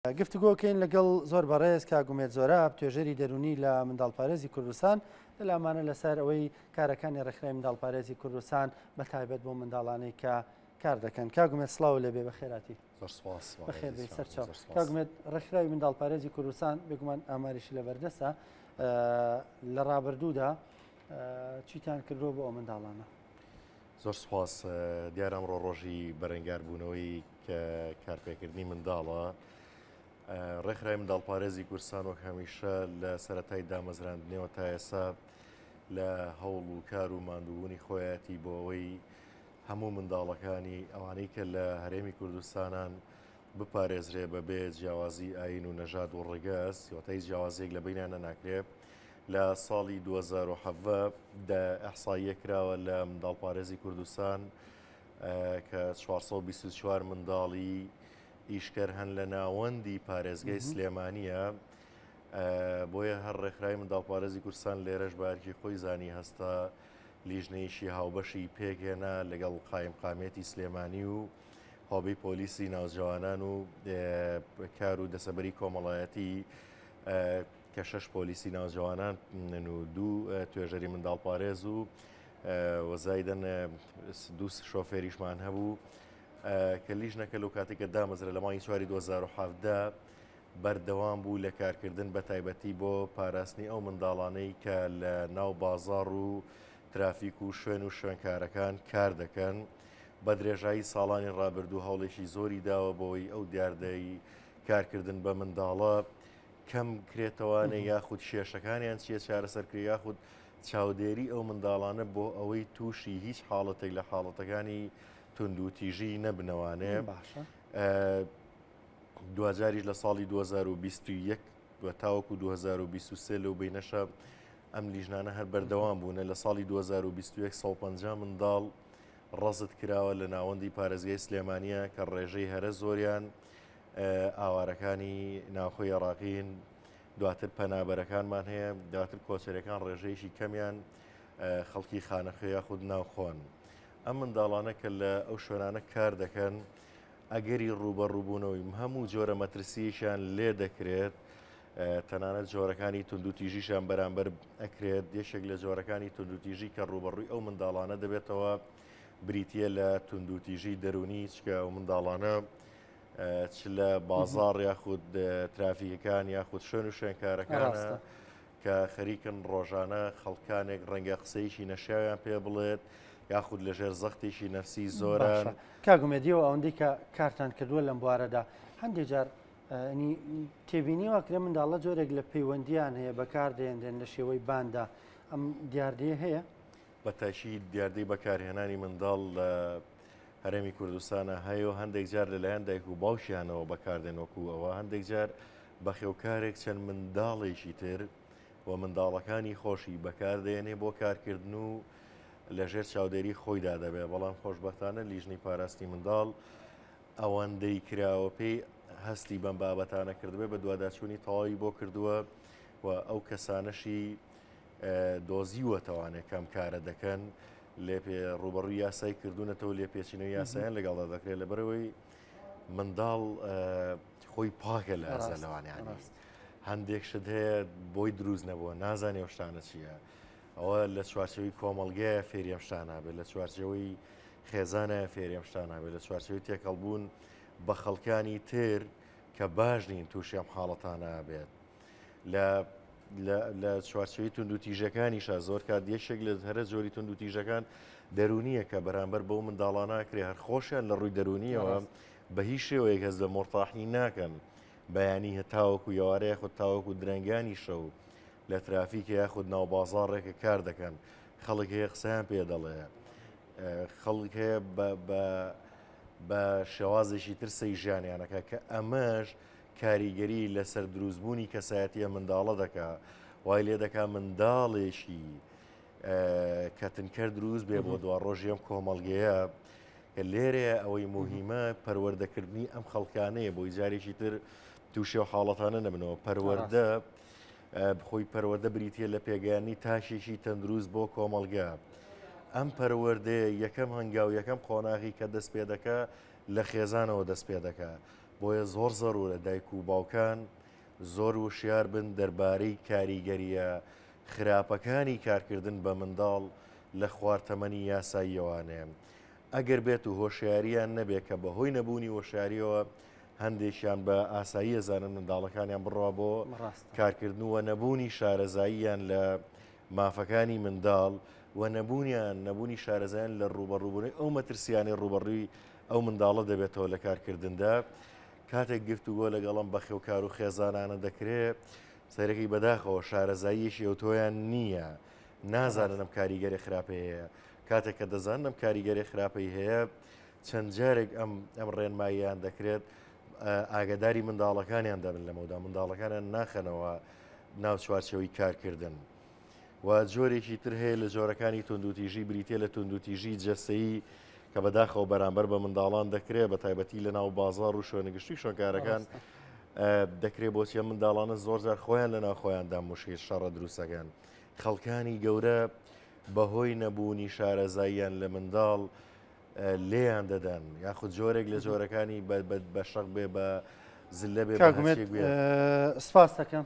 گفتوگۆکەین لەگەڵ زۆر بەڕێز کاگومێت زۆراب توێژەری دەرونی لە منداڵپارێزی کوردستان لەلامانە لەسەر ئەوەی کارەکانی ڕێکخراوی منداڵپارێزی کوردستان بە تایبەت بۆ منداڵانەی کە کار دەکەن. کاگومێت سڵاو لەبێ بەخێراتی. بەخێر بێ سەرچاو. کاگومێت ڕێکخراوی منداڵپارێزی کوردستان بێگومان ئاماریشی لەبەردەستە لە ڕابردوودا چیتان کردووە بۆ ئەو منداڵانە؟ زۆر سپاس. دیارە ئەمڕۆ ڕۆژی بەرەنگاربوونەوەی کە کارپێکردنی منداڵە. ڕێکخراوی منداڵپارێزی کوردستان وەک هەمیشە لە سەرەتای دامەزراندنەوە تا ئێستا لە هەوڵ و کار و ماندووبوونی خۆیەتی بۆ ئەوەی هەموو منداڵەکانی ئەوانەی کە لە هەرێمی کوردستانان بپارێزرێ بەبێ جیاوازی ئاین و نەژاد و ڕێگەز واتای جیاوازیەک لە بینیانە ناکرێت. لە ساڵی 2017 ئەحساییە کراوە لە منداڵپارێزی کوردستان کە 424 منداڵی ئیشکەر هەن لە ناوەندی پارێزگای سلێمانیە. بۆیە هەر ڕێکخراوی منداڵپارێزی کوردستان لێرەش بارکی خۆی زانی هەستا لیژنەیەشی هاوبەشی پێکهێنا لەگەڵ قایمقامێتی سلێمانی و هۆبەی پۆلیسی ناوجوانان و کار و دەسەبەری کۆمەڵایەتی کە 6 پۆلیسی ناوجوانان و 2 توێژەری منداڵپارێز و وەزایدەن 2 شۆفێریشمان هەبوو کە لیژنەکە لەو کاتێککە دامەزرا لە مانگی 4 2017 بەردەوام بوو لە کارکردن بە تایبەتی بۆ پاراستنی ئەو منداڵانەی کە لە ناو بازاڕ و ترافیک و شوێن و شوێنکارەکان کار دەکەن. بە درێژایی ساڵانی ڕابردوو هەوڵێکی زۆری داوە بۆی ئەو دیاردەی کارکردن بە منداڵە کەم کرێتەوانە یاخود شێشەکانیان چیە چارەسەرکرێ یاخود چاودێری ئەو منداڵانە بۆ ئەوەی تووشی هیچ حاڵەتێک لە حاڵەتەکانی توندوتیژی نەبنەوانێ. دوجاریش لە ساڵی 2021 تاوەکو 2023 لەو بینەشە ئەم لیژنانە هەر بەردەوام بوونە. لە ساڵی 2021 150 منداڵ ڕەزت کراوە لە ناوەندی پارێزگای سلێمانیە کە ڕێژەی هەرە زۆریان ئاوارەکانی ناوخۆی عێراقین، دواتر پەنابەرەکانمان هەیە، دواتر کۆچەرەکان ڕێژەیەشی کەمیان خەڵکی خانەخوێ یاخود ناوخۆن. ئەم منداڵانە کە لە ئەو شوێنانە کار دەکەن ئەگەری ڕوبەڕووبوونەوەی هەموو جۆرە مەترسیشیان لێ دەکرێت، تەنانەت جۆرەکانی توندوتیژیشان بەرامبەر ئەکرێت. یەکێک لە جۆرەکانی توندوتیژی کە ڕوبەڕووی ئەو منداڵانە دەبێتەوە بریتە لە توندوتیژی دەرونی چکە ئەو منداڵانە چ لە بازاڕ یاخود ترافیکەکان یاخود شوێن و شوێنکارەکانە کە خەریکن ڕۆژانە خەڵکانێک ڕەنگە قسەیشی نەشیاویان پێ بڵێت یاخود لەژێر زەختێکی نەفسی زۆران. کاگومێدیەوە ئەوەندەی کە کارتان کردووە لەم بوارەدا هەندێک جار تێبینیوە کرێ منداڵە جۆرێک لە پەیوەندیان هەیە بەکاردێنێن لە شێوەی باندا. ئەم دیاردەیە هەیە؟ بەتاشی دیاردەی بەکارهێنانی منداڵ لە هەرێمی کوردستانە هەیە و هەندێک جار لەلایەن دایک و باوشیانەوە بەکاردێنوەکو ئەوە هەندێک جار بەخێوکارێک چەند منداڵێکی تر و منداڵەکانی خۆشی بەکاردێنێ بۆ کارکردن و لەژێر چاودێری خۆیدا دەبێت. بەڵام خۆشبەختانە لیژنەی پاراستنی منداڵ ئەوەندەی کراوە پێی هەستی بەم بابەتانە کردبێت بە دوواداچوونی تەواوی بۆ کردووە و ئەو کەسانەشی دۆزیوەتەوانێت کەم کارە دەکەن لێ ڕوبەڕووی یاسای کردوونەتەوە لێ پێچینەوە یاساییان لەگەڵدا دەکرێت لەبەرەوەی منداڵ خۆی پاکە لە ئەزەلەوانیانی. هەندێک شت هەیە بۆی دروست نەبووە نازانێ شتانە چییە. ئەوە لە چوارچەوەی کۆمەڵگەیە فێریەم شتانە بێت، لە چوارچەوەی خێزانە فێریەم شتانە بێت، لە چوارچەوەی تێکەڵبوون بە خەڵکانی تر کە باش نین تووشی ئەم حاڵەتانە بێت. لە چوارچەوەی توندوتیژەکانیشە زۆر کات یەکێک لە هەرە جۆری توندوتیژەکان دەرونیە کە بەرامبەر بەو منداڵانە کرێ هەر خۆشیان لە ڕووی دەرونیەوە بە هیچ شێوەیەک هەز لە مۆرتاحی ناکەن بەیانی هەتاوەکو یاوارەیە خود تاوەکو درەنگانی شەو لە ترافیکە یاخود ناو بازاڕێکە کار دەکەن. خەڵک هەیە قسەیان پێ دەڵێ، خەڵک هەیە بە شێوازێکی تر سەیژیانیانەکە کە ئەمەش کاریگەری لەسەر دروستبوونی کەسایەتیە منداڵە دەکا وای لێ دەکا منداڵێکی کەتنکەر دروست بێ بۆ دوا ڕۆژی ئەم کۆمەڵگەیە کە لێرەیە ئەوەی مهمە پەروەردەکردنی ئەم خەڵکانەیە بۆی جارێکی تر تووشێ و حاڵەتانە نەبنەوە. پەروەردە بخۆی پەروەردە بریتە لە پێگەیانی تاشێکی تەندروست بۆ کۆمەڵگە. ئەم پەروەردەیە یەکەم هەنگاو یەکەم قۆناغی کە دەست پێ دەکا لە خێزانەوە دەست پێ دەکا. بۆیە زۆر زەڕورە دایک و باوکان زۆر وشیار بن دەربارەی کاریگەریە خراپەکانی کارکردن بە منداڵ لە خواردتەمەنی یاساییەوانێ. ئەگەر بێت و هۆشیاریان نەبێت کە بەهۆی نەبوونی هۆشیاریەوە هەندێکیان بە ئاسایی ئەزانن منداڵەکانیان بڕوا بۆ کارکردنەوە نەبوونی شارەزاییان لە مافەکانی منداڵ و نەبوونی شارەزایان لە ڕوبەڕووبوونی ئەو مەترسیانی ڕوبەڕووی ئەو منداڵە دەبێتەوە لە کارکردندا. کاتێک گفتوگۆ لەگەڵم بەخێوکار و خێزانانە دەکرێت سەرەکی بەداخەوە شارەزاییشی ئەوتۆیان نییە، نازانن ئەم کاریگەری خراپەی هەیە. کاتێک کە دەزانن ئەم کاریگەری خراپەی هەیە چەند جارێک ئەم ڕێنماییان دەکرێت ئاگداری منداڵەکانیان دەبن لەمەدا منداڵەکانیان ناخەنەوە ناو چوارچەوەی کارکردن. و جۆرێکی تر هەیە لە جۆرەکانی توندوتیژی بریتێ لە توندوتیژی جەستەیی کە بەداخەوە بەرامبەر بە منداڵان دەکرێت بە تایبەتی لە ناو بازار و شوێنەگەشتی شوێنکارەکان دەکرێت بۆچیە منداڵانە زۆرجار خۆیان لە ناوخۆیاندا مشکل شەڕە دروستەکەن. خەڵکانی گەورە بەهۆی نەبوونی شارەزاییان لە منداڵ لێیان دەدەن یاخود جۆرێک لە جۆرەکانی بە شەق بێ بە زلە بێ سپاس دەکەم.